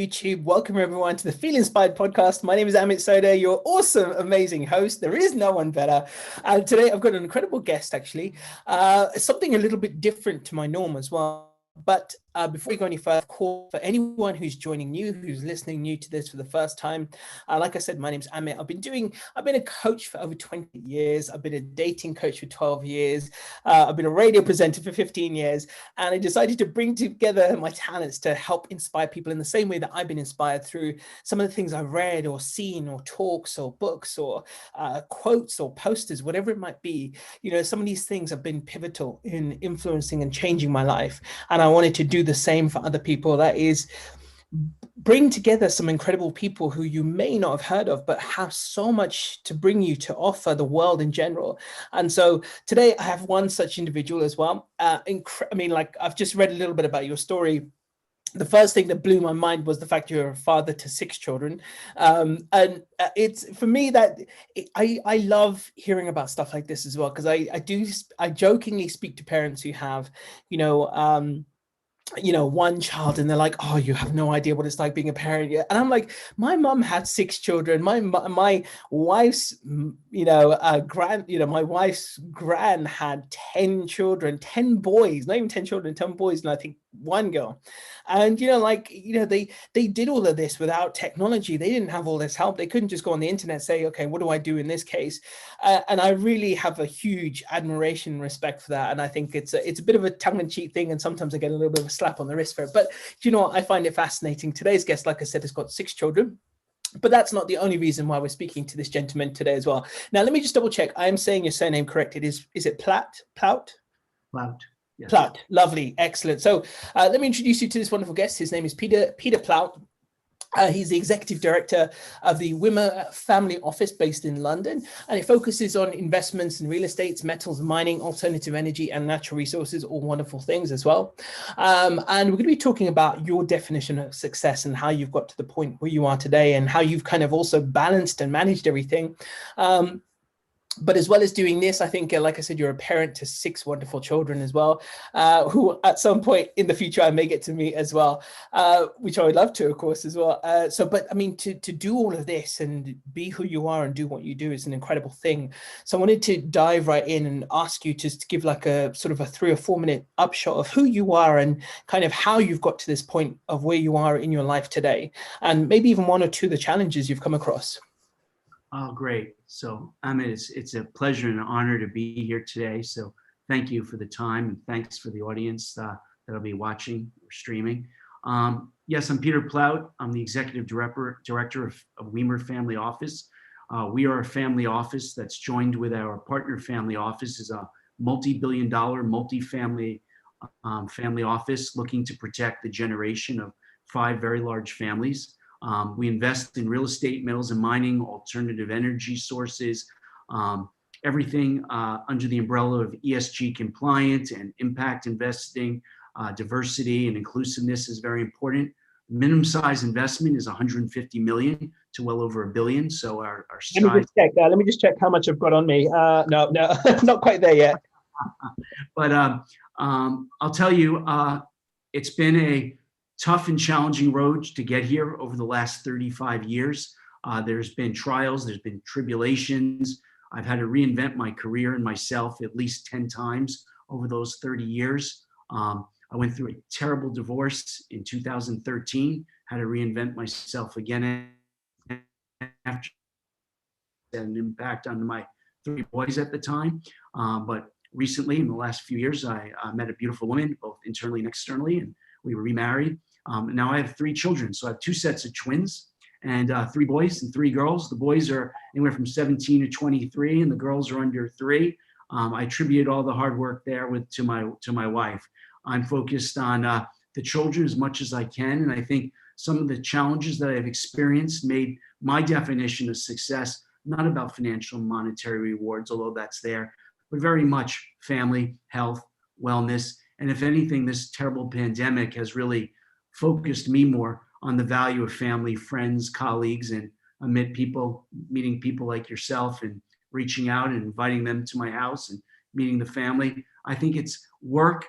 YouTube. Welcome everyone to the Feel Inspired podcast. My name is Amit Sodha, your awesome, amazing host. There is no one better. Today I've got an incredible guest, actually. Something a little bit different to my norm as well. But before we go any further, for anyone who's joining new, who's listening new to this for the first time, like I said, my name's Amit. I've been a coach for over 20 years. I've been a dating coach for 12 years. I've been a radio presenter for 15 years. And I decided to bring together my talents to help inspire people in the same way that I've been inspired through some of the things I've read or seen or talks or books or quotes or posters, whatever it might be. You know, some of these things have been pivotal in influencing and changing my life. And I wanted to do the same for other people. That is, bring together some incredible people who you may not have heard of, but have so much to bring you, to offer the world in general. And so today I have one such individual as well. I've just read a little bit about your story. The first thing that blew my mind was the fact you're a father to 6 children. It's for me that I love hearing about stuff like this as well, because I jokingly speak to parents who have, one child, and they're like, oh, you have no idea what it's like being a parent. And I'm like, my mom had 6 children. My wife's, my wife's gran had 10 children, 10 boys, not even 10 children, 10 boys, and I think 1 girl. And, they did all of this without technology. They didn't have all this help. They couldn't just go on the internet and say, okay, what do I do in this case? And I really have a huge admiration and respect for that. And I think it's a bit of a tongue-in-cheek thing. And sometimes I get a little bit of a slap on the wrist for it. But do you know what? I find it fascinating. Today's guest, like I said, has got 6 children. But that's not the only reason why we're speaking to this gentleman today as well. Now, let me just double check. I am saying your surname correct. Is it Plaut? Plaut. Yes. Plaut. Lovely. Excellent. So let me introduce you to this wonderful guest. His name is Peter Plaut. He's the executive director of the Wimmer Family Office based in London, and it focuses on investments in real estate, metals, mining, alternative energy, and natural resources, all wonderful things as well. And we're going to be talking about your definition of success and how you've got to the point where you are today and how you've kind of also balanced and managed everything. But as well as doing this, I think, like I said, you're a parent to 6 wonderful children as well, who at some point in the future I may get to meet as well, which I would love to, of course, as well. To do all of this and be who you are and do what you do is an incredible thing. So I wanted to dive right in and ask you just to give like a sort of a 3 or 4 minute upshot of who you are and kind of how you've got to this point of where you are in your life today, and maybe even 1 or 2 of the challenges you've come across. Oh, great. So, Amit, it's a pleasure and an honor to be here today. So thank you for the time, and thanks for the audience that'll be watching or streaming. Yes, I'm Peter Plaut. I'm the executive director of Wimmer Family Office. We are a family office that's joined with our partner family office, is a multi-billion-dollar, multi-family family office looking to protect the generation of 5 very large families. We invest in real estate, metals and mining, alternative energy sources, everything under the umbrella of ESG compliant and impact investing. Diversity and inclusiveness is very important. Minimum size investment is 150 million to well over $1 billion. So our size. Let me just check how much I've got on me. No, not quite there yet. But I'll tell you, it's been a tough and challenging road to get here over the last 35 years. There's been trials, there's been tribulations. I've had to reinvent my career and myself at least 10 times over those 30 years. I went through a terrible divorce in 2013, had to reinvent myself again after an impact on my 3 boys at the time. But recently, in the last few years, I met a beautiful woman, both internally and externally, and we were remarried. Now I have 3 children. So I have 2 sets of twins and 3 boys and 3 girls. The boys are anywhere from 17 to 23 and the girls are under 3. I attribute all the hard work there to my wife. I'm focused on the children as much as I can. And I think some of the challenges that I've experienced made my definition of success not about financial and monetary rewards, although that's there, but very much family, health, wellness. And if anything, this terrible pandemic has really focused me more on the value of family, friends, colleagues, and meeting people like yourself and reaching out and inviting them to my house and meeting the family. I think it's work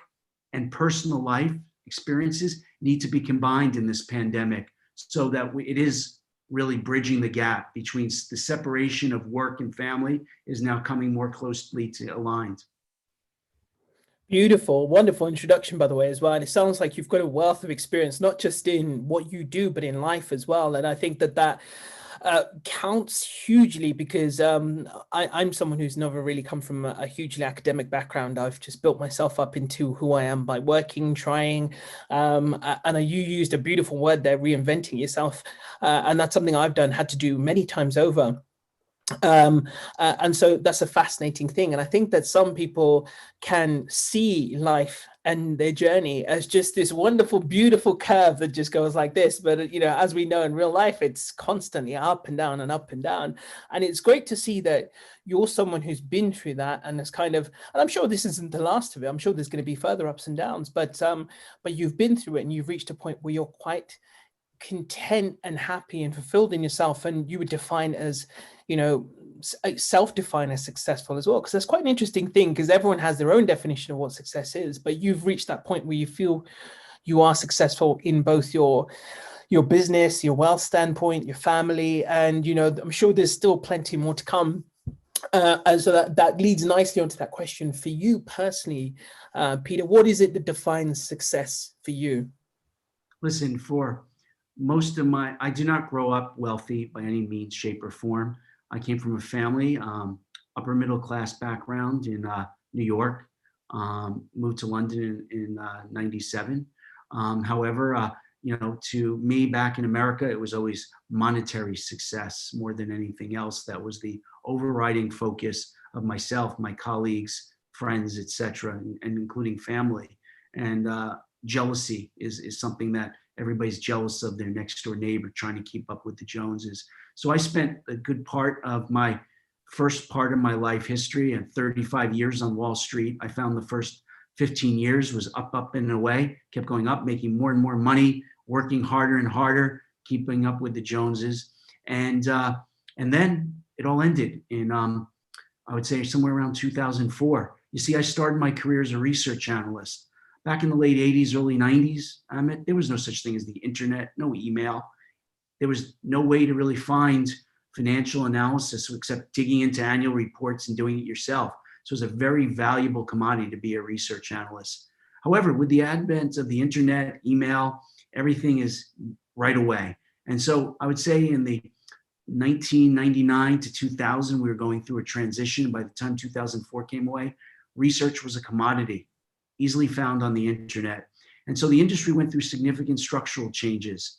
and personal life experiences need to be combined in this pandemic so that it is really bridging the gap between the separation of work and family is now coming more closely aligned. Beautiful, wonderful introduction, by the way, as well. And it sounds like you've got a wealth of experience, not just in what you do, but in life as well. And I think that counts hugely, because I'm someone who's never really come from a hugely academic background. I've just built myself up into who I am by working, trying, and you used a beautiful word there, reinventing yourself. And that's something I've had to do many times over. And so that's a fascinating thing. And I think that some people can see life and their journey as just this wonderful, beautiful curve that just goes like this. But, as we know in real life, it's constantly up and down and up and down. And it's great to see that you're someone who's been through that and has and I'm sure this isn't the last of it. I'm sure there's going to be further ups and downs, but you've been through it and you've reached a point where you're quite content and happy and fulfilled in yourself, and you would define as self-define as successful as well, because that's quite an interesting thing, because everyone has their own definition of what success is, but you've reached that point where you feel you are successful in both your business, your wealth standpoint, your family, and I'm sure there's still plenty more to come. And so that leads nicely onto that question for you personally, Peter. What is it that defines success for you? Listen, for most of I do not grow up wealthy by any means, shape, or form. I came from a family, upper middle class background in New York, moved to London in 97. However, to me back in America, it was always monetary success more than anything else. That was the overriding focus of myself, my colleagues, friends, etc., and including family. And jealousy is something that everybody's jealous of their next door neighbor, trying to keep up with the Joneses. So I spent a good part of my first part of my life history and 35 years on Wall Street. I found the first 15 years was up and away, kept going up, making more and more money, working harder and harder, keeping up with the Joneses. And then it all ended in, I would say, somewhere around 2004. You see, I started my career as a research analyst. Back in the late 80s, early 90s, Amit, there was no such thing as the internet, no email. There was no way to really find financial analysis except digging into annual reports and doing it yourself. So it's a very valuable commodity to be a research analyst. However, with the advent of the internet, email, everything is right away. And so I would say in the 1999 to 2000, we were going through a transition. By the time 2004 came away, research was a commodity, easily found on the internet. And so the industry went through significant structural changes.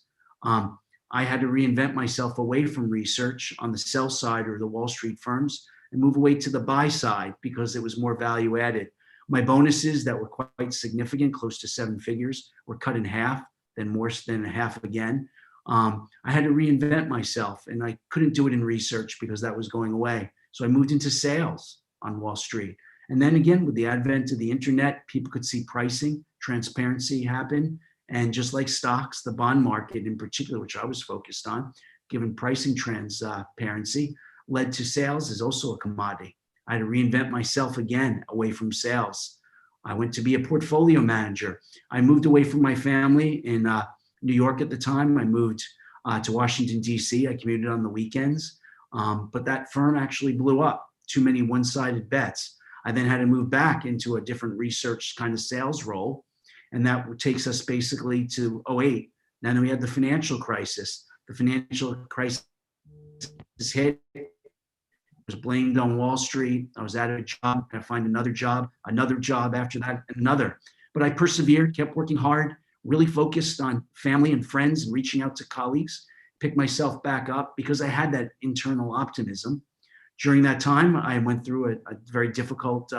I had to reinvent myself away from research on the sell side or the Wall Street firms and move away to the buy side because it was more value added. My bonuses that were quite significant, close to 7 figures, were cut in half, then more than half again. I had to reinvent myself, and I couldn't do it in research because that was going away. So I moved into sales on Wall Street. And then again, with the advent of the internet, people could see pricing, transparency happen. And just like stocks, the bond market in particular, which I was focused on, given pricing transparency, led to sales is also a commodity. I had to reinvent myself again away from sales. I went to be a portfolio manager. I moved away from my family in New York at the time. I moved to Washington, D.C. I commuted on the weekends. But that firm actually blew up. Too many one-sided bets. I then had to move back into a different research kind of sales role. And that takes us basically to 2008. Then we had the financial crisis. The financial crisis hit. I was blamed on Wall Street. I was out of a job. I find another job after that, another. But I persevered, kept working hard, really focused on family and friends and reaching out to colleagues, picked myself back up because I had that internal optimism. During that time, I went through a very difficult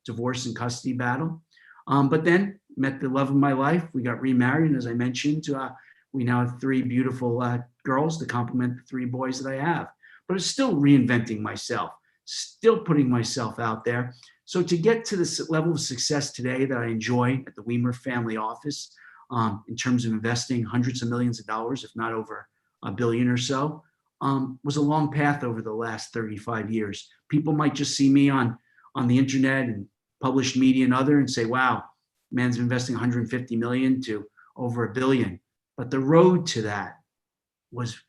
divorce and custody battle. But then met the love of my life. We got remarried. And as I mentioned, we now have 3 beautiful girls to complement the 3 boys that I have. But it's still reinventing myself, still putting myself out there. So to get to this level of success today that I enjoy at the Weimer family office, in terms of investing hundreds of millions of dollars, if not over $1 billion or so, was a long path over the last 35 years. People might just see me on the internet and published media and other and say, wow, man's investing 150 million to over $1 billion. But the road to that was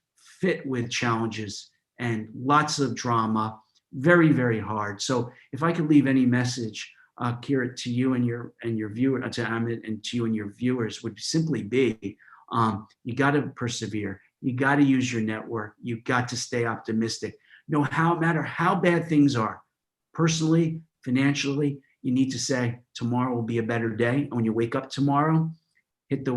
fit with challenges and lots of drama, very, very hard. So if I could leave any message, Kira, to you and your viewer, to Amit and to you and your viewers, would simply be, you got to persevere. You got to use your network. You got to stay optimistic. No matter how bad things are, personally, financially, you need to say tomorrow will be a better day. And when you wake up tomorrow, hit the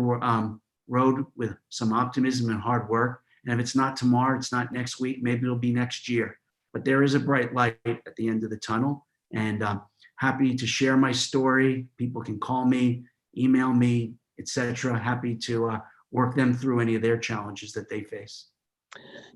road with some optimism and hard work. And if it's not tomorrow, it's not next week, maybe it'll be next year. But there is a bright light at the end of the tunnel. And happy to share my story. People can call me, email me, etc. Happy to work them through any of their challenges that they face.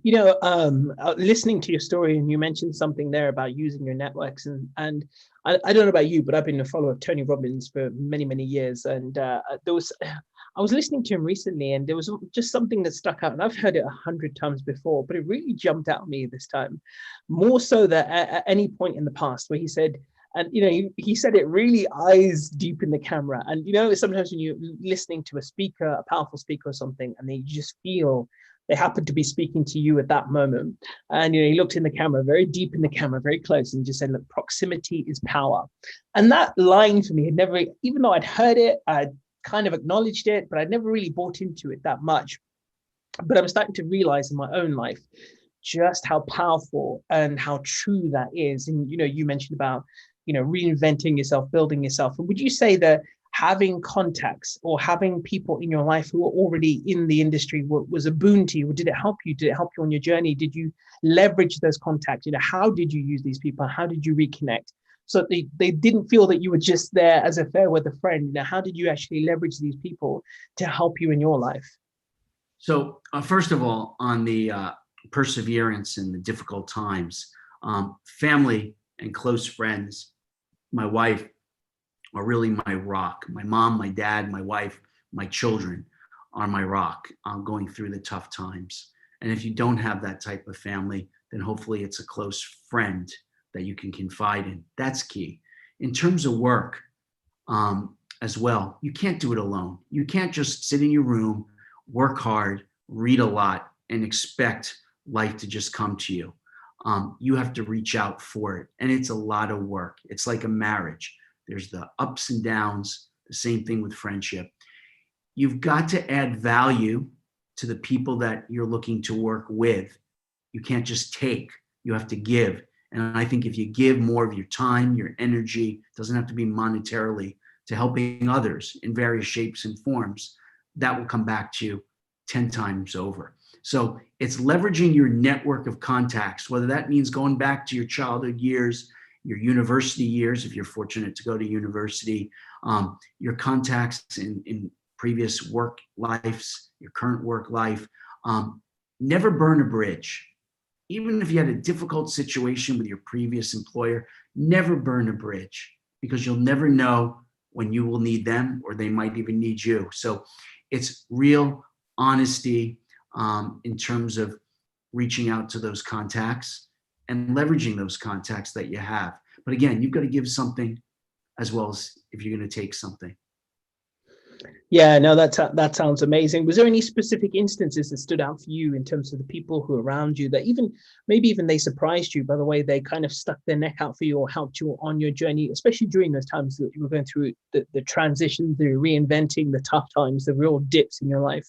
You know, listening to your story, and you mentioned something there about using your networks, and I don't know about you, but I've been a follower of Tony Robbins for many, many years, and I was listening to him recently, and there was just something that stuck out, and I've heard it 100 times before, but it really jumped out at me this time, more so than at any point in the past, where he said, and you know, he said it really eyes deep in the camera, and you know, sometimes when you're listening to a speaker, a powerful speaker or something, and you just feel they happened to be speaking to you at that moment. And you know, he looked in the camera, very deep in the camera, very close, and just said, look, proximity is power. And that line for me had never, even though I'd heard it, I'd kind of acknowledged it, but I'd never really bought into it that much. But I'm starting to realize in my own life just how powerful and how true that is. And you know, you mentioned about, you know, reinventing yourself, building yourself. And would you say that having contacts or having people in your life who are already in the industry was a boon to you? Or did it help you? Did it help you on your journey? Did you leverage those contacts? You know, how did you use these people? How did you reconnect? So they didn't feel that you were just there as a fair weather friend. You know, how did you actually leverage these people to help you in your life? So first of all, on the perseverance in the difficult times, family and close friends, my wife, are really my rock. My mom, my dad, my wife, my children are my rock going through the tough times. And if you don't have that type of family, then hopefully it's a close friend that you can confide in. That's key. In terms of work as well, you can't do it alone. You can't just sit in your room, work hard, read a lot, and expect life to just come to you. You have to reach out for it. And it's a lot of work. It's like a marriage. There's the ups and downs, the same thing with friendship. You've got to add value to the people that you're looking to work with. You can't just take, you have to give. And I think if you give more of your time, your energy, doesn't have to be monetarily, to helping others in various shapes and forms, that will come back to you 10 times over. So it's leveraging your network of contacts, whether that means going back to your childhood years, your university years, if you're fortunate to go to university, your contacts in previous work lives, your current work life. Never burn a bridge. Even if you had a difficult situation with your previous employer, never burn a bridge, because you'll never know when you will need them, or they might even need you. So it's real honesty in terms of reaching out to those contacts and leveraging those contacts that you have. But again, you've got to give something as well as if you're going to take something. Yeah, no, that sounds amazing. Was there any specific instances that stood out for you in terms of the people who are around you that maybe even they surprised you by the way they kind of stuck their neck out for you or helped you on your journey, especially during those times that you were going through the transition, the reinventing, the tough times, the real dips in your life?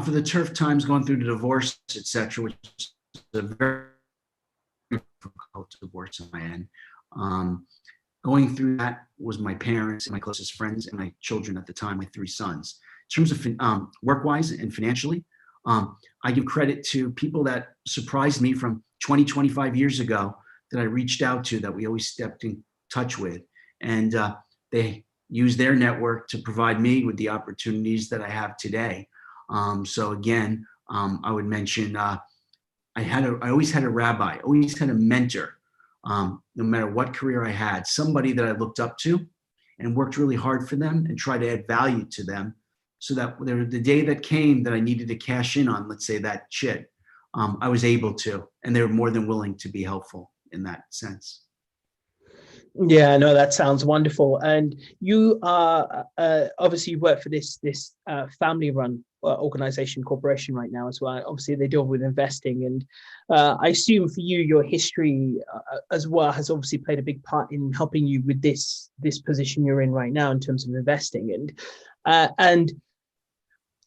For the tough times going through the divorce, etc., which is a very difficult divorce on my end. Going through that was my parents and my closest friends and my children at the time, my 3 sons. In terms of work-wise and financially, I give credit to people that surprised me from 20, 25 years ago that I reached out to, that we always stepped in touch with. And they used their network to provide me with the opportunities that I have today. So again, I would mention I always had a rabbi, always had a mentor. No matter what career I had, somebody that I looked up to and worked really hard for them and tried to add value to them, so that the day that came that I needed to cash in on, let's say, that shit, I was able to, and they were more than willing to be helpful in that sense. Yeah, no, that sounds wonderful. And you are obviously you work for this family-run organization corporation right now as well. Obviously, they deal with investing, and I assume for you, your history as well has obviously played a big part in helping you with this position you're in right now in terms of investing. And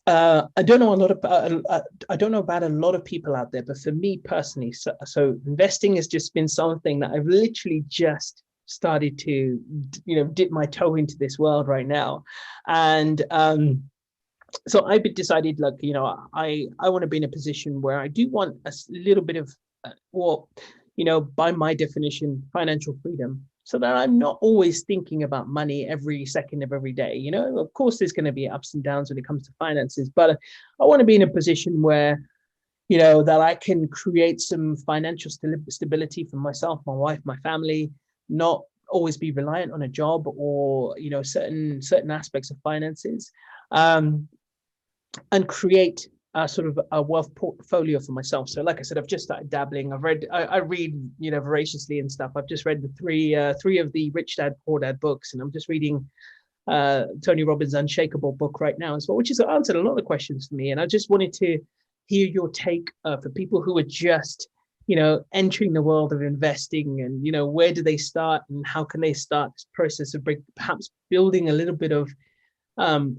I don't know a lot about I don't know about a lot of people out there, but for me personally, so investing has just been something that I've literally just started to dip my toe into this world right now, and so I've decided, like, I want to be in a position where I do want a little bit of well, by my definition, financial freedom, so that I'm not always thinking about money every second of every day. Of course, there's going to be ups and downs when it comes to finances, but I want to be in a position where, that I can create some financial stability for myself, my wife, my family, not always be reliant on a job or, certain aspects of finances. And create a sort of a wealth portfolio for myself. So, like I said, I've just started dabbling. I read, voraciously and stuff. I've just read the three of the Rich Dad Poor Dad books, and I'm just reading Tony Robbins' Unshakable book right now as well, which has answered a lot of questions for me. And I just wanted to hear your take for people who are just, entering the world of investing, and where do they start, and how can they start this process of perhaps building a little bit of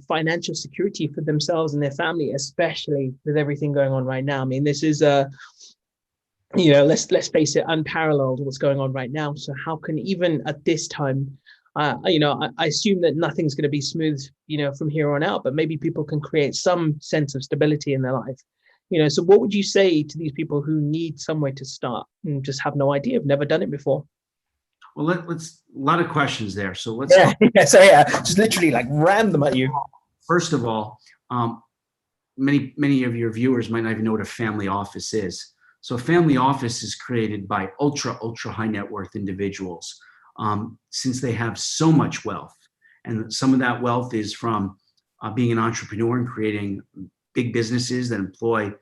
financial security for themselves and their family, especially with everything going on right now. I mean, this is let's face it, unparalleled what's going on right now. So how can, even at this time, I assume that nothing's going to be smooth, from here on out, but maybe people can create some sense of stability in their life. So what would you say to these people who need somewhere to start and just have no idea, have never done it before? Well, let's a lot of questions there. So let's just literally like ram them at you. First of all, many of your viewers might not even know what a family office is. So a family office is created by ultra high net worth individuals, since they have so much wealth, and some of that wealth is from being an entrepreneur and creating big businesses that employ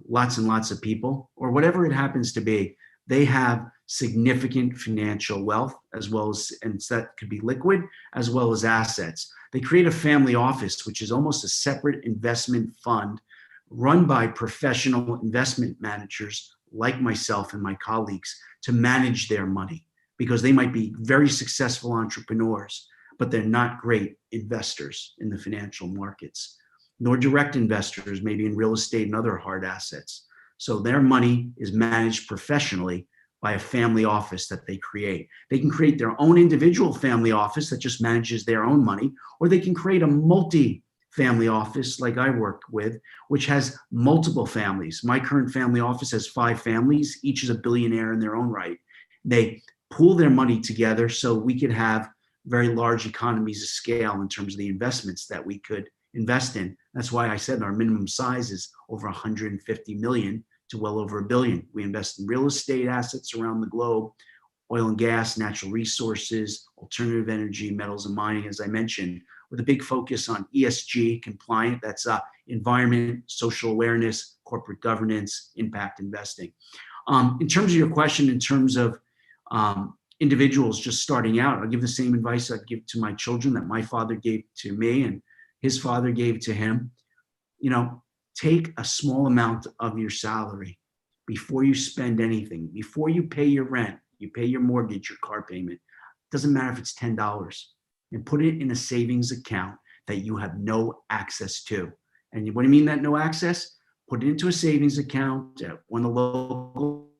lots and lots of people, or whatever it happens to be. They have significant financial wealth, as well as, and that could be liquid as well as assets. They create a family office, which is almost a separate investment fund run by professional investment managers like myself and my colleagues to manage their money, because they might be very successful entrepreneurs, but they're not great investors in the financial markets, nor direct investors, maybe in real estate and other hard assets. So their money is managed professionally by a family office that they create. They can create their own individual family office that just manages their own money, or they can create a multi-family office like I work with, which has multiple families. My current family office has 5 families, each is a billionaire in their own right. They pool their money together so we could have very large economies of scale in terms of the investments that we could invest in. That's why I said our minimum size is over 150 million to well over $1 billion. We invest in real estate assets around the globe, oil and gas, natural resources, alternative energy, metals and mining, as I mentioned, with a big focus on ESG compliant. That's environment, social awareness, corporate governance, impact investing. In terms of your question, in terms of individuals just starting out, I'll give the same advice I'd give to my children that my father gave to me and his father gave to him. Take a small amount of your salary before you spend anything, before you pay your rent, you pay your mortgage, your car payment. Doesn't matter if it's $10, and put it in a savings account that you have no access to. And what do you mean that no access? Put it into a savings account at one of the local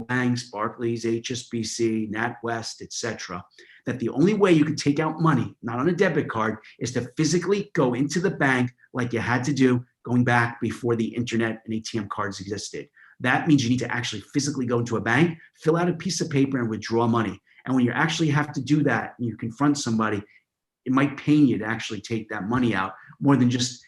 banks, Barclays, HSBC, NatWest, etc. That the only way you can take out money, not on a debit card, is to physically go into the bank like you had to do going back before the internet and ATM cards existed. That means you need to actually physically go into a bank, fill out a piece of paper, and withdraw money. And when you actually have to do that and you confront somebody, it might pain you to actually take that money out more than just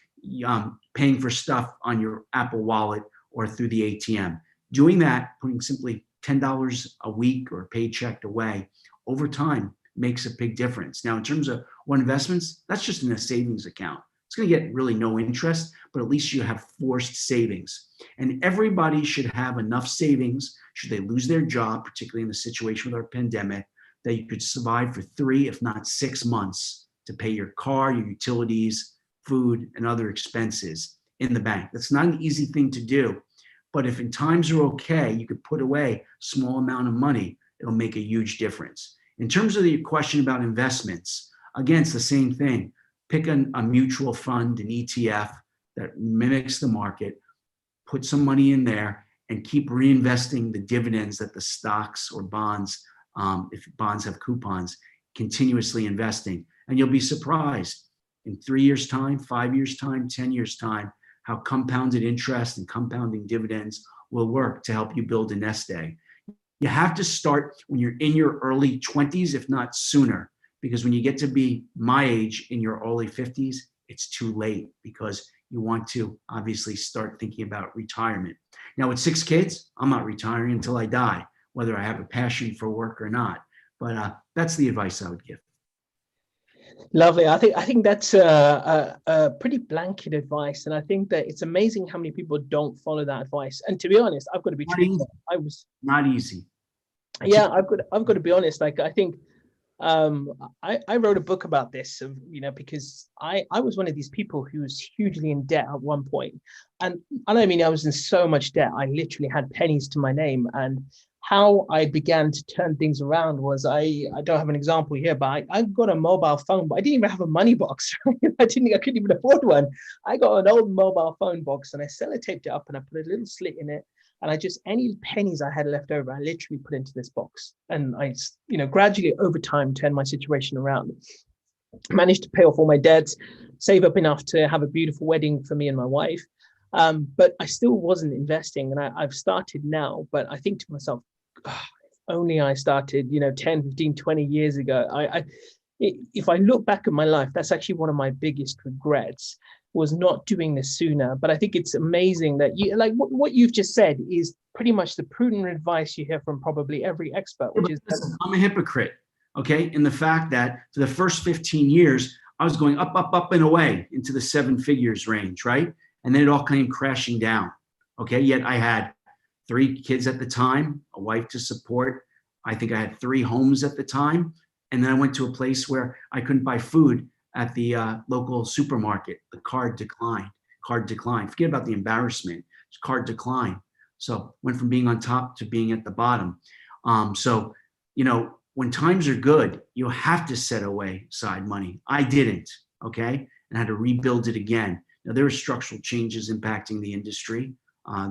paying for stuff on your Apple Wallet or through the ATM. Doing that, putting simply $10 a week or a paycheck away over time makes a big difference. Now, in terms of what investments, that's just in a savings account. It's going to get really no interest, but at least you have forced savings. And everybody should have enough savings, should they lose their job, particularly in the situation with our pandemic, that you could survive for 3, if not 6 months to pay your car, your utilities, food, and other expenses in the bank. That's not an easy thing to do. But if in times are okay, you could put away a small amount of money, it'll make a huge difference. In terms of the question about investments, again, it's the same thing. Pick a mutual fund, an ETF that mimics the market, put some money in there, and keep reinvesting the dividends that the stocks or bonds, if bonds have coupons, continuously investing. And you'll be surprised in 3 years' time, 5 years' time, 10 years' time, how compounded interest and compounding dividends will work to help you build a nest egg. You have to start when you're in your early 20s, if not sooner, because when you get to be my age in your early 50s, it's too late because you want to obviously start thinking about retirement. Now, with 6 kids, I'm not retiring until I die, whether I have a passion for work or not. But that's the advice I would give. Lovely. I think that's a pretty blanket advice, and I think that it's amazing how many people don't follow that advice. And to be honest, I've got to be truthful. I was not easy. Yeah, I've got to be honest. Like, I think I wrote a book about this, because I was one of these people who was hugely in debt at one point. And I don't mean I was in so much debt, I literally had pennies to my name. And how I began to turn things around was I don't have an example here, but I got a mobile phone, but I didn't even have a money box. I couldn't even afford one. I got an old mobile phone box and I sellotaped it up and I put a little slit in it. And any pennies I had left over, I literally put into this box. And I, gradually over time, turned my situation around. Managed to pay off all my debts, save up enough to have a beautiful wedding for me and my wife. But I still wasn't investing. And I've started now, but I think to myself, if only I started, 10, 15, 20 years ago. If I look back at my life, that's actually one of my biggest regrets, was not doing this sooner. But I think it's amazing that what you've just said is pretty much the prudent advice you hear from probably every expert, which is I'm a hypocrite, okay, in the fact that for the first 15 years, I was going up, up, up and away into the 7 figures range, right? And then it all came crashing down, okay? Yet I had 3 kids at the time, a wife to support. I think I had 3 homes at the time. And then I went to a place where I couldn't buy food at the local supermarket. The card declined. Forget about the embarrassment. Card declined. So went from being on top to being at the bottom. So when times are good, you have to set away side money. I didn't, okay? And had to rebuild it again. Now, there were structural changes impacting the industry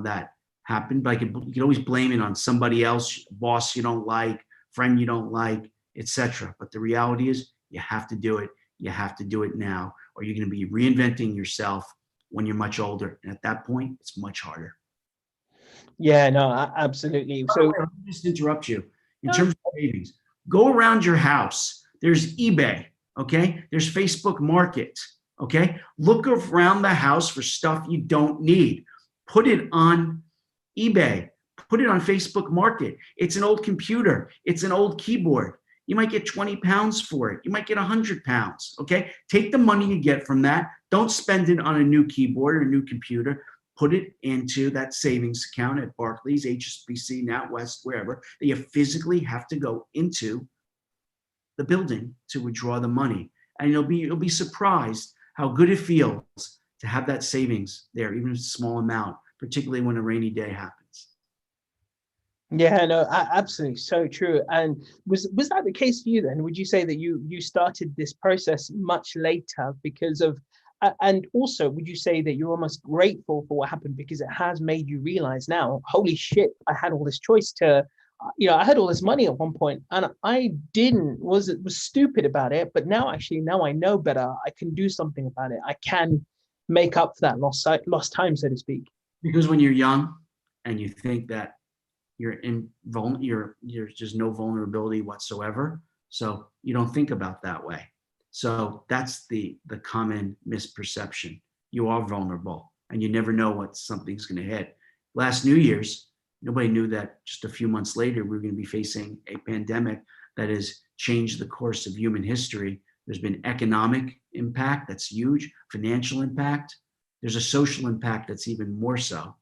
that happened, but you could always blame it on somebody else, boss you don't like, friend you don't like, etc. But the reality is you have to do it. You have to do it now, or you're going to be reinventing yourself when you're much older. And at that point, it's much harder. Yeah, no, absolutely. So I'll just interrupt you. In terms of savings, go around your house. There's eBay, okay? There's Facebook Market, okay? Look around the house for stuff you don't need. Put it on eBay. Put it on Facebook Market. It's an old computer. It's an old keyboard. You might get 20 pounds for it. You might get 100 pounds, okay? Take the money you get from that. Don't spend it on a new keyboard or a new computer. Put it into that savings account at Barclays, HSBC, NatWest, wherever, that you physically have to go into the building to withdraw the money. And you'll be surprised how good it feels to have that savings there, even if it's a small amount, particularly when a rainy day happens. Yeah, no, absolutely, so true. And was that the case for you then? Would you say that you started this process much later because of, and also would you say that you're almost grateful for what happened because it has made you realize now, holy shit, I had all this choice to, I had all this money at one point and I was stupid about it, but now I know better. I can do something about it. I can make up for that lost time, so to speak. Because when you're young and you think that you're just no vulnerability whatsoever. So you don't think about that way. So that's the common misperception. You are vulnerable and you never know what something's going to hit. Last New Year's, nobody knew that just a few months later, we were going to be facing a pandemic that has changed the course of human history, There's been economic impact that's huge, financial impact. There's a social impact that's even more so.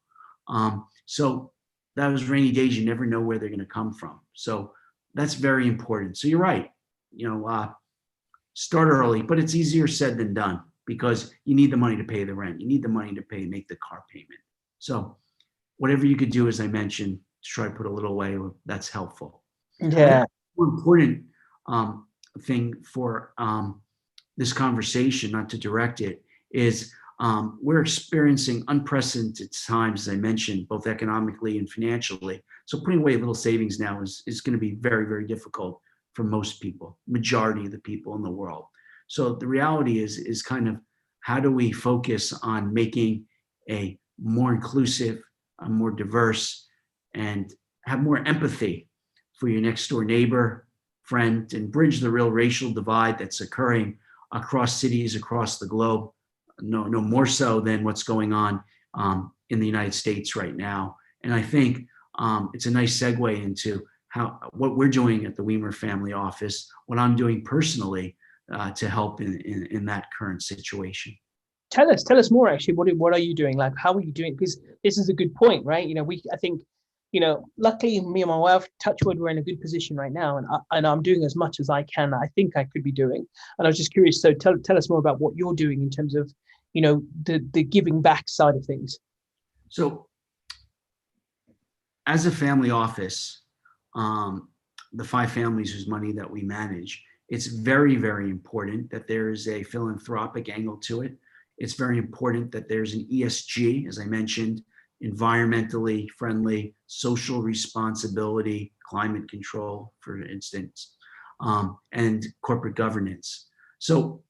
So those rainy days, you never know where they're going to come from. So that's very important. So you're right. Start early, but it's easier said than done because you need the money to pay the rent. You need the money to make the car payment. So whatever you could do, as I mentioned, to try to put a little away, that's helpful. Yeah. More important thing for this conversation, not to direct it, is we're experiencing unprecedented times, as I mentioned, both economically and financially. So putting away little savings now is going to be very, very difficult for most people, majority of the people in the world. So the reality is kind of how do we focus on making a more inclusive, a more diverse, and have more empathy for your next door neighbor, friend, and bridge the real racial divide that's occurring across cities, across the globe. No more so than what's going on in the United States right now. And I think it's a nice segue into what we're doing at the Weimer Family Office, what I'm doing personally to help in that current situation. Tell us more. Actually, what are you doing? Like, how are you doing? Because this is a good point, right? I think, luckily me and my wife, touch wood, we're in a good position right now, and I'm doing as much as I can. I think I could be doing, and I was just curious. So tell us more about what you're doing in terms of, the giving back side of things. So, as a family office, the 5 families whose money that we manage, it's very, very important that there is a philanthropic angle to it. It's very important that there's an ESG, as I mentioned, environmentally friendly, social responsibility, climate control, for instance, and corporate governance. So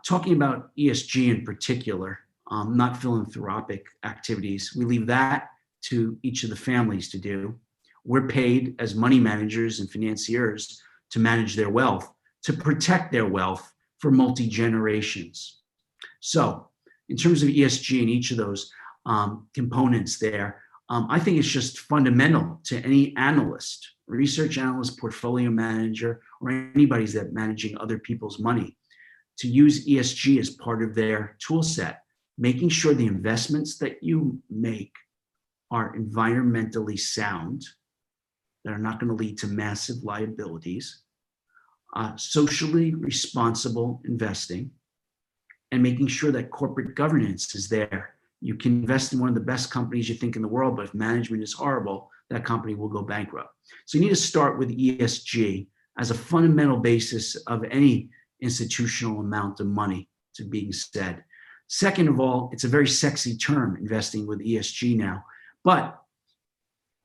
talking about ESG in particular, not philanthropic activities, we leave that to each of the families to do. We're paid as money managers and financiers to manage their wealth, to protect their wealth for multi-generations. So in terms of ESG and each of those components there, I think it's just fundamental to any analyst, research analyst, portfolio manager, or anybody that's managing other people's money to use ESG as part of their tool set, making sure the investments that you make are environmentally sound, that are not going to lead to massive liabilities, socially responsible investing, and making sure that corporate governance is there. You can invest in one of the best companies you think in the world, but if management is horrible, that company will go bankrupt. So you need to start with ESG as a fundamental basis of any institutional amount of money to being said. Second of all, it's a very sexy term, investing with ESG now, but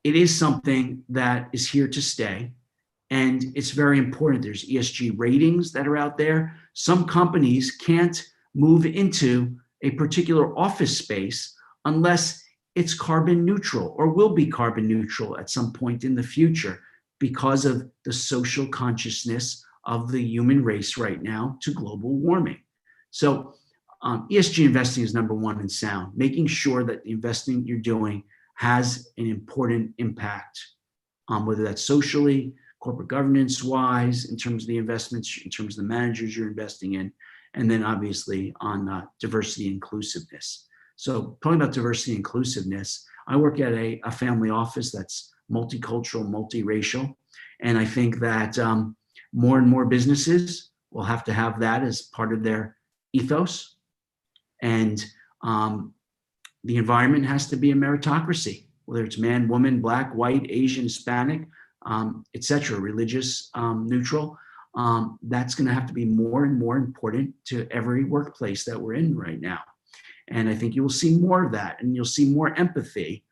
it is something that is here to stay. And it's very important. There's ESG ratings that are out there. Some companies can't move into a particular office space unless it's carbon neutral or will be carbon neutral at some point in the future because of the social consciousness of the human race right now to global warming. So ESG investing is number one in sound, making sure that the investing you're doing has an important impact, whether that's socially, corporate governance wise, in terms of the investments, in terms of the managers you're investing in, and then obviously on diversity and inclusiveness. So talking about diversity and inclusiveness, I work at a family office that's multicultural, multiracial, and I think that more and more businesses will have to have that as part of their ethos. And the environment has to be a meritocracy, whether it's man, woman, black, white, Asian, Hispanic, etc., religious, neutral. That's going to have to be more and more important to every workplace that we're in right now. And I think you will see more of that, and you'll see more empathy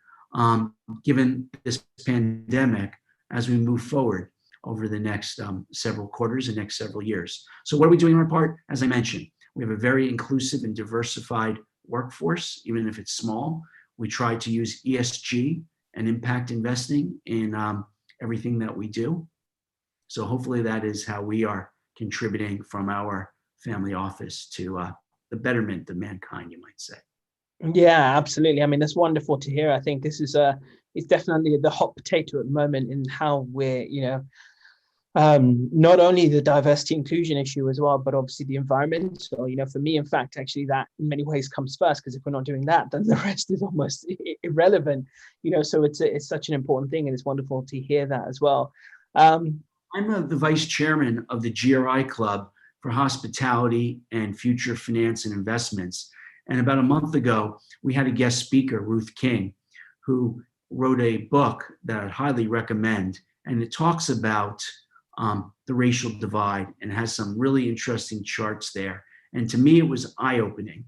given this pandemic as we move forward over the next several quarters and next several years. So what are we doing on our part? As I mentioned, we have a very inclusive and diversified workforce, even if it's small. We try to use ESG and impact investing in everything that we do. So hopefully that is how we are contributing from our family office to the betterment of mankind, you might say. Yeah, absolutely. I mean, that's wonderful to hear. I think this is it's definitely the hot potato at the moment in how we're, Not only the diversity inclusion issue as well, but obviously the environment. So, for me, in fact, actually that in many ways comes first, because if we're not doing that, then the rest is almost irrelevant, so it's such an important thing, and it's wonderful to hear that as well. I'm the vice chairman of the GRI Club for Hospitality and Future Finance and Investments. And about a month ago, we had a guest speaker, Ruth King, who wrote a book that I'd highly recommend. And it talks about the racial divide and has some really interesting charts there. And to me, it was eye-opening.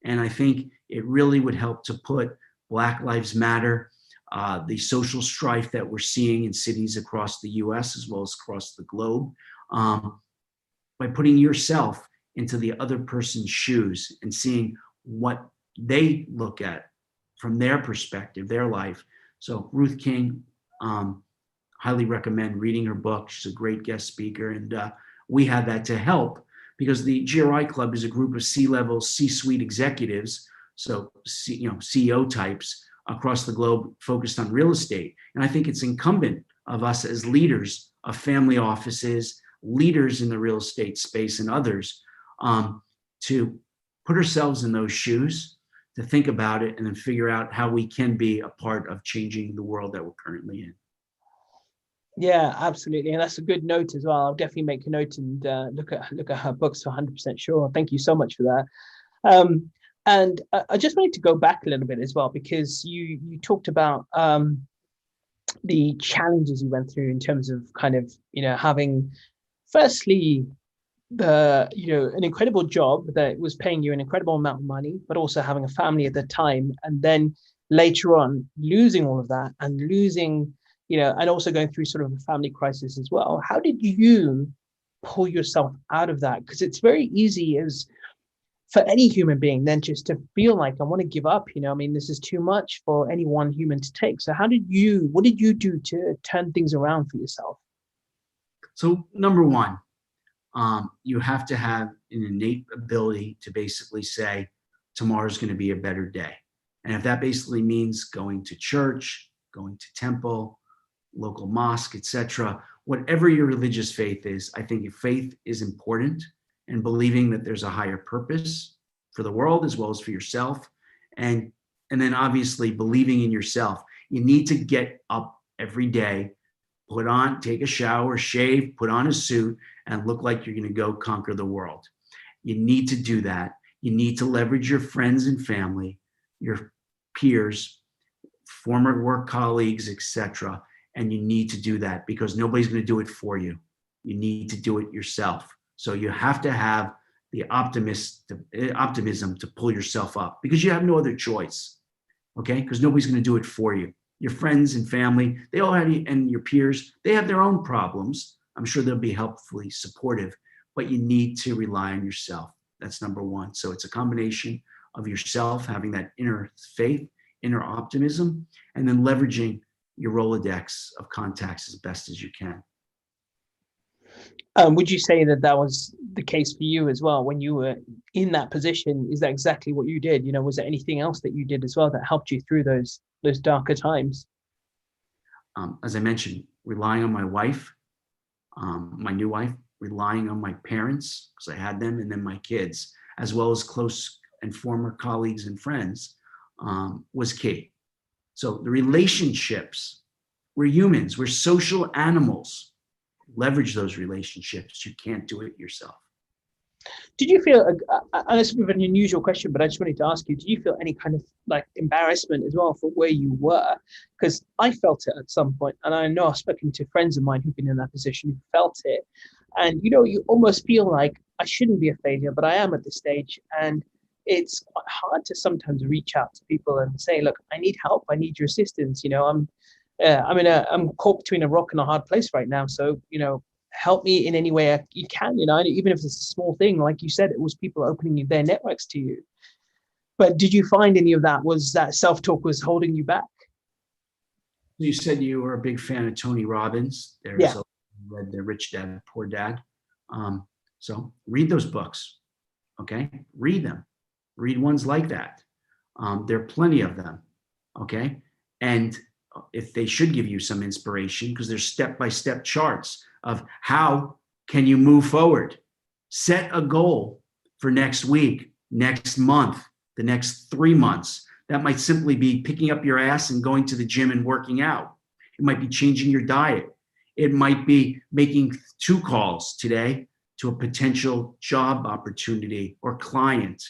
And I think it really would help to put Black Lives Matter, the social strife that we're seeing in cities across the US as well as across the globe, by putting yourself into the other person's shoes and seeing what they look at from their perspective, their life. So Ruth King, highly recommend reading her book. She's a great guest speaker. And we had that to help, because the GRI Club is a group of C-level, C-suite executives, so CEO types across the globe focused on real estate. And I think it's incumbent of us as leaders of family offices, leaders in the real estate space and others, to put ourselves in those shoes, to think about it, and then figure out how we can be a part of changing the world that we're currently in. Yeah, absolutely. And that's a good note as well. I'll definitely make a note and look at her books for 100% sure. Thank you so much for that. And I just wanted to go back a little bit as well, because you talked about the challenges you went through in terms of kind of, having firstly an incredible job that was paying you an incredible amount of money, but also having a family at the time. And then later on losing all of that and losing, and also going through sort of a family crisis as well. How did you pull yourself out of that? Because it's very easy as for any human being then just to feel like, I want to give up, this is too much for any one human to take. So what did you do to turn things around for yourself? So number one, you have to have an innate ability to basically say, tomorrow's going to be a better day. And if that basically means going to church, going to temple, local mosque, etc., whatever your religious faith is, I think your faith is important, and believing that there's a higher purpose for the world as well as for yourself. And then obviously believing in yourself. You need to get up every day, take a shower, shave, put on a suit, and look like you're going to go conquer the world. You need to do that. You need to leverage your friends and family, your peers, former work colleagues, etc. And you need to do that, because nobody's going to do it for you. You need to do it yourself. So you have to have the optimism to pull yourself up, because you have no other choice. Okay? Because nobody's going to do it for you. Your friends and family, they all have, and your peers, they have their own problems. I'm sure they'll be helpfully supportive, but you need to rely on yourself. That's number one. So it's a combination of yourself having that inner faith, inner optimism, and then leveraging your Rolodex of contacts as best as you can. Would you say that was the case for you as well when you were in that position? Is that exactly what you did? Was there anything else that you did as well that helped you through those darker times? As I mentioned, relying on my wife, my new wife, relying on my parents, because I had them, and then my kids, as well as close and former colleagues and friends, was key. So the relationships, we're humans, we're social animals. Leverage those relationships. You can't do it yourself. Did you feel, and it's a bit of an unusual question, but I just wanted to ask you, did you feel any kind of like embarrassment as well for where you were? Because I felt it at some point, and I know I've spoken to friends of mine who've been in that position who felt it. And, you almost feel like I shouldn't be a failure, but I am at this stage. And it's quite hard to sometimes reach out to people and say, look, I need help. I need your assistance. I'm caught between a rock and a hard place right now. So, help me in any way you can, even if it's a small thing. Like you said, it was people opening their networks to you. But did you find any of that? Was that self-talk was holding you back? You said you were a big fan of Tony Robbins. Yeah. Read The Rich Dad, Poor Dad. So read those books, okay? Read them. Read ones like that. There are plenty of them, okay? And if they should give you some inspiration, because there's step-by-step charts of how can you move forward. Set a goal for next week, next month, the next 3 months. That might simply be picking up your ass and going to the gym and working out. It might be changing your diet. It might be making 2 calls today to a potential job opportunity or client,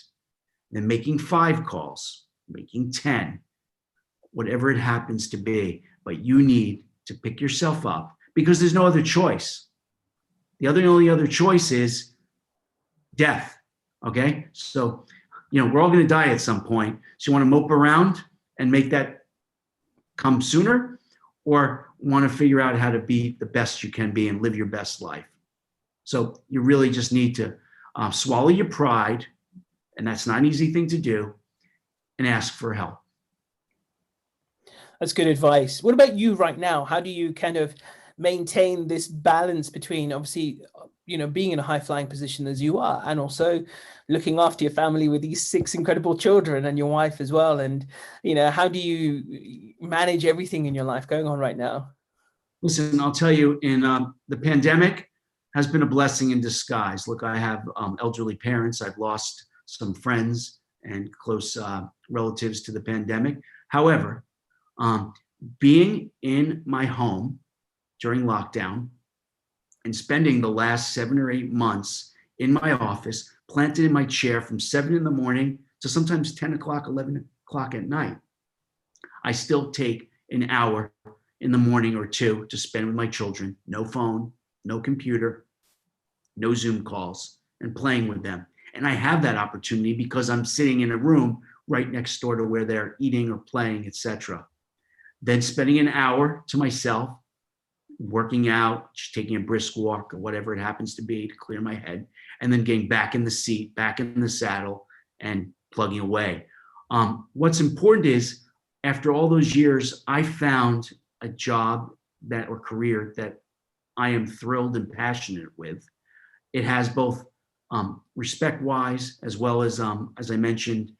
then making 5 calls, making 10, whatever it happens to be. But you need to pick yourself up because there's no other choice. The only other choice is death. Okay. So, we're all going to die at some point. So you want to mope around and make that come sooner, or want to figure out how to be the best you can be and live your best life. So you really just need to swallow your pride, and that's not an easy thing to do, and ask for help. That's good advice. What about you right now? How do you kind of maintain this balance between obviously, being in a high flying position as you are, and also looking after your family with these 6 incredible children and your wife as well? And, how do you manage everything in your life going on right now? Listen, I'll tell you, in the pandemic has been a blessing in disguise. Look, I have elderly parents. I've lost some friends and close relatives to the pandemic. However, being in my home during lockdown and spending the last 7 or 8 months in my office, planted in my chair from 7 in the morning to sometimes 10 o'clock, 11 o'clock at night, I still take an hour in the morning or 2 to spend with my children. No phone, no computer, no Zoom calls, and playing with them. And I have that opportunity because I'm sitting in a room right next door to where they're eating or playing, etc. Then spending an hour to myself, working out, just taking a brisk walk or whatever it happens to be to clear my head, and then getting back in the seat, back in the saddle, and plugging away. What's important is, after all those years, I found a job or career that I am thrilled and passionate with. It has both respect-wise, as well as I mentioned,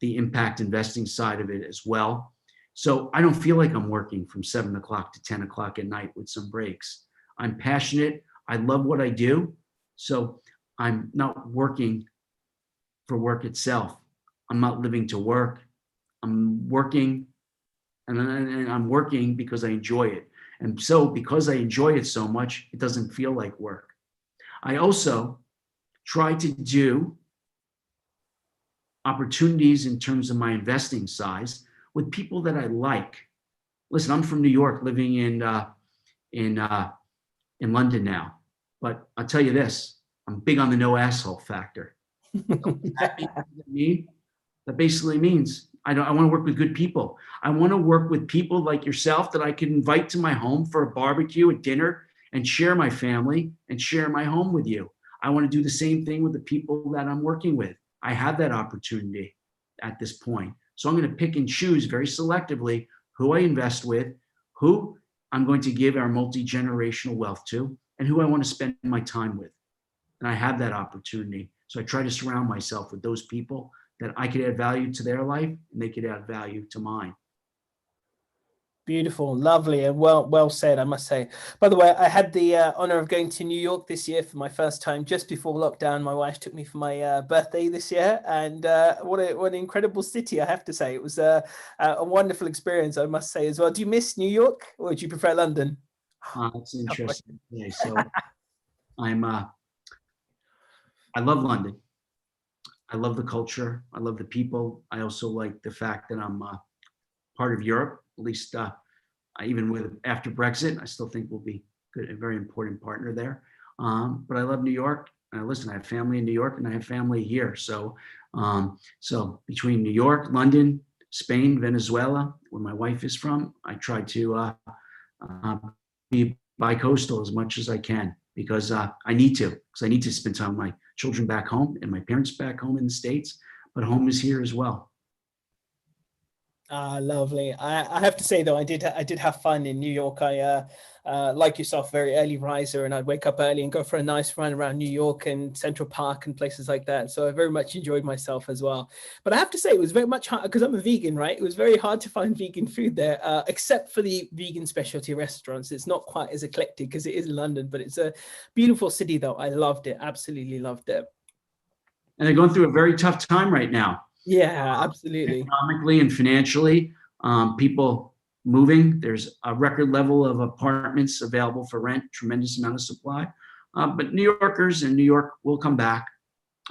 the impact investing side of it as well. So I don't feel like I'm working from 7 o'clock to 10 o'clock at night with some breaks. I'm passionate. I love what I do. So I'm not working for work itself. I'm not living to work. I'm working, and I'm working because I enjoy it. And so because I enjoy it so much, it doesn't feel like work. I also try to do opportunities in terms of my investing size with people that I like. Listen, I'm from New York, living in London now, but I'll tell you this: I'm big on the no asshole factor. That basically means I want to work with good people. I want to work with people like yourself that I can invite to my home for a barbecue, a dinner, and share my family and share my home with you. I want to do the same thing with the people that I'm working with. I have that opportunity at this point. So I'm going to pick and choose very selectively who I invest with, who I'm going to give our multi-generational wealth to, and who I want to spend my time with. And I have that opportunity. So I try to surround myself with those people that I could add value to their life and they could add value to mine. Beautiful, lovely, and well said, I must say. By the way, I had the honor of going to New York this year for my first time, just before lockdown. My wife took me for my birthday this year, and what an incredible city, I have to say. It was a wonderful experience, I must say, as well. Do you miss New York, or do you prefer London? That's interesting. Yeah, so I love London. I love the culture. I love the people. I also like the fact that I'm part of Europe, at least even after Brexit. I still think we'll be good, a very important partner there. But I love New York. Listen, I have family in New York and I have family here. So between New York, London, Spain, Venezuela, where my wife is from, I try to be bi-coastal as much as I can because I need to spend time with my children back home and my parents back home in the States, but home is here as well. Ah, lovely. I have to say though, I did have fun in New York. Like yourself, very early riser, and I'd wake up early and go for a nice run around New York and Central Park and places like that. So I very much enjoyed myself as well. But I have to say, it was very much hard because I'm a vegan, right? It was very hard to find vegan food there, except for the vegan specialty restaurants. It's not quite as eclectic as it is in London, but it's a beautiful city though. I loved it, absolutely loved it. And they're going through a very tough time right now, Yeah, absolutely. economically and financially. People moving. There's a record level of apartments available for rent, tremendous amount of supply. But New Yorkers and New York will come back,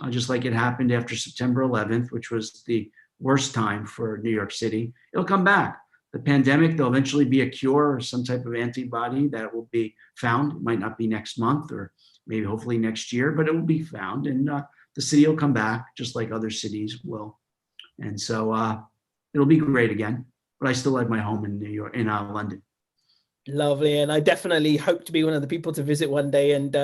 just like it happened after September 11th, which was the worst time for New York City. It'll come back. The pandemic, there'll eventually be a cure or some type of antibody that will be found. It might not be next month or maybe hopefully next year, but it will be found. And the city will come back just like other cities will. And so it'll be great again. But I still like my home in New York, in London. Lovely, and I definitely hope to be one of the people to visit one day and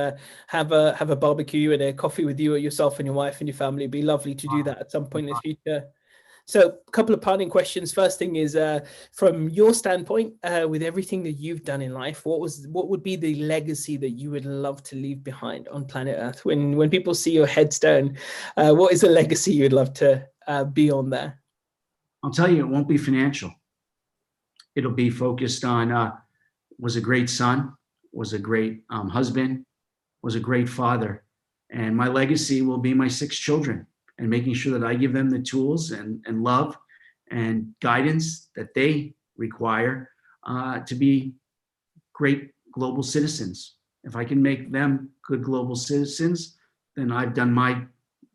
have a barbecue and a coffee with you, or yourself and your wife and your family. It'd be lovely to do that at some point in the future. So, a couple of parting questions. First thing is, from your standpoint, with everything that you've done in life, what would be the legacy that you would love to leave behind on planet Earth? When people see your headstone, what is the legacy you'd love to be on there? I'll tell you, it won't be financial. It'll be focused on was a great son, was a great husband, was a great father. And my legacy will be my 6 children and making sure that I give them the tools and love and guidance that they require to be great global citizens. If I can make them good global citizens, then I've done my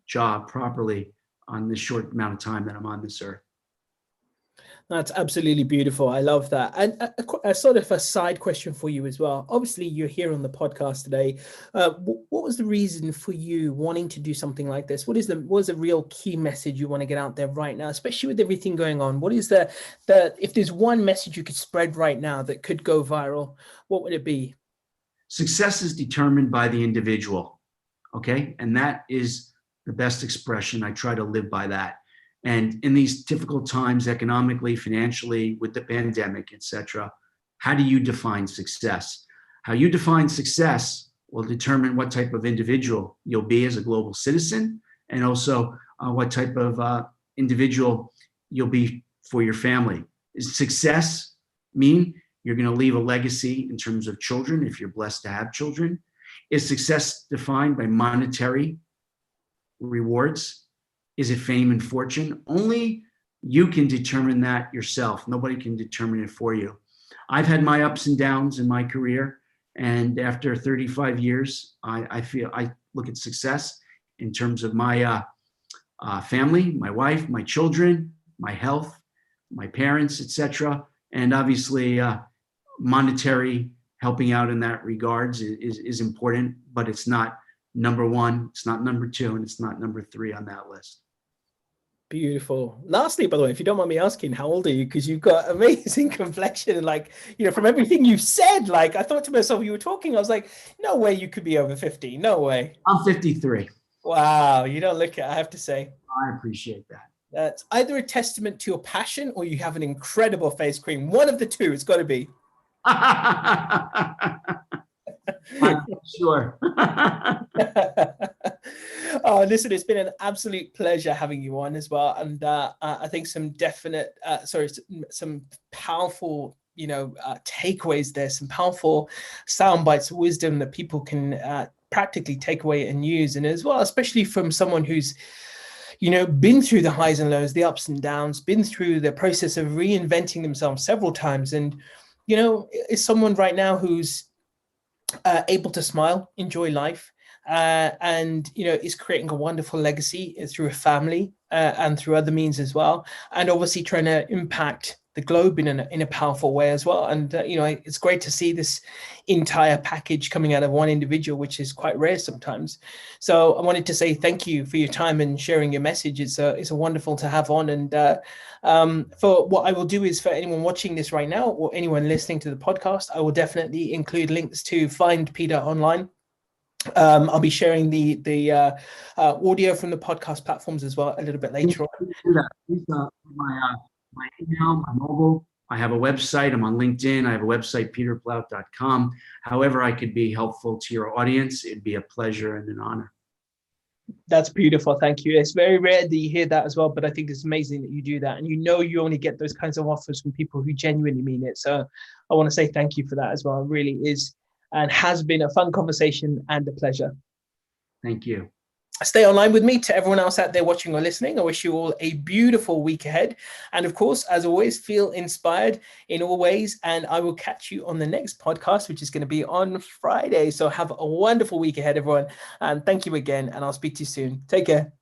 job properly on this short amount of time that I'm on this earth. That's absolutely beautiful. I love that. And a sort of a side question for you as well. Obviously, you're here on the podcast today. What was the reason for you wanting to do something like this? What is the real key message you want to get out there right now, especially with everything going on? What is if there's one message you could spread right now that could go viral, what would it be? Success is determined by the individual. Okay. And that is the best expression. I try to live by that. And in these difficult times, economically, financially, with the pandemic, et cetera, how do you define success? How you define success will determine what type of individual you'll be as a global citizen, and also what type of individual you'll be for your family. Is success mean you're going to leave a legacy in terms of children if you're blessed to have children? Is success defined by monetary rewards? Is it fame and fortune? Only you can determine that yourself. Nobody can determine it for you. I've had my ups and downs in my career. And after 35 years, I feel I look at success in terms of my family, my wife, my children, my health, my parents, etc. And obviously, monetary helping out in that regards is important, but it's not number one, it's not number 2, and it's not number 3 on that list. Beautiful. Lastly, by the way, if you don't mind me asking, how old are you? Because you've got amazing complexion, and from everything you've said, I thought to myself, you were talking, I was like, no way you could be over 50. No way. I'm 53. Wow, you don't look it, I have to say. I appreciate that. That's either a testament to your passion or you have an incredible face cream. One of the two, it's got to be. I'm sure. Oh, listen, it's been an absolute pleasure having you on as well. And I think some powerful, takeaways there, some powerful sound bites of wisdom that people can practically take away and use. And as well, especially from someone who's, been through the highs and lows, the ups and downs, been through the process of reinventing themselves several times. And, is someone right now who's able to smile, enjoy life, and is creating a wonderful legacy through a family and through other means as well, and obviously trying to impact the globe in a powerful way as well. And it's great to see this entire package coming out of one individual, which is quite rare sometimes. So I wanted to say thank you for your time and sharing your message. It's a wonderful to have on. And for what I will do is, for anyone watching this right now or anyone listening to the podcast, I will definitely include links to find Peter online. I'll be sharing the audio from the podcast platforms as well a little bit later on. My my email, my mobile. I have a website. I'm on LinkedIn. I have a website, peterplaut.com. However I could be helpful to your audience, it'd be a pleasure and an honor. That's beautiful. Thank you. It's very rare that you hear that as well, but I think it's amazing that you do that. And you only get those kinds of offers from people who genuinely mean it. So I want to say thank you for that as well. It really is and has been a fun conversation and a pleasure. Thank you. Stay online with me. To everyone else out there watching or listening, I wish you all a beautiful week ahead. And of course, as always, feel inspired in all ways. And I will catch you on the next podcast, which is going to be on Friday. So have a wonderful week ahead, everyone. And thank you again. And I'll speak to you soon. Take care.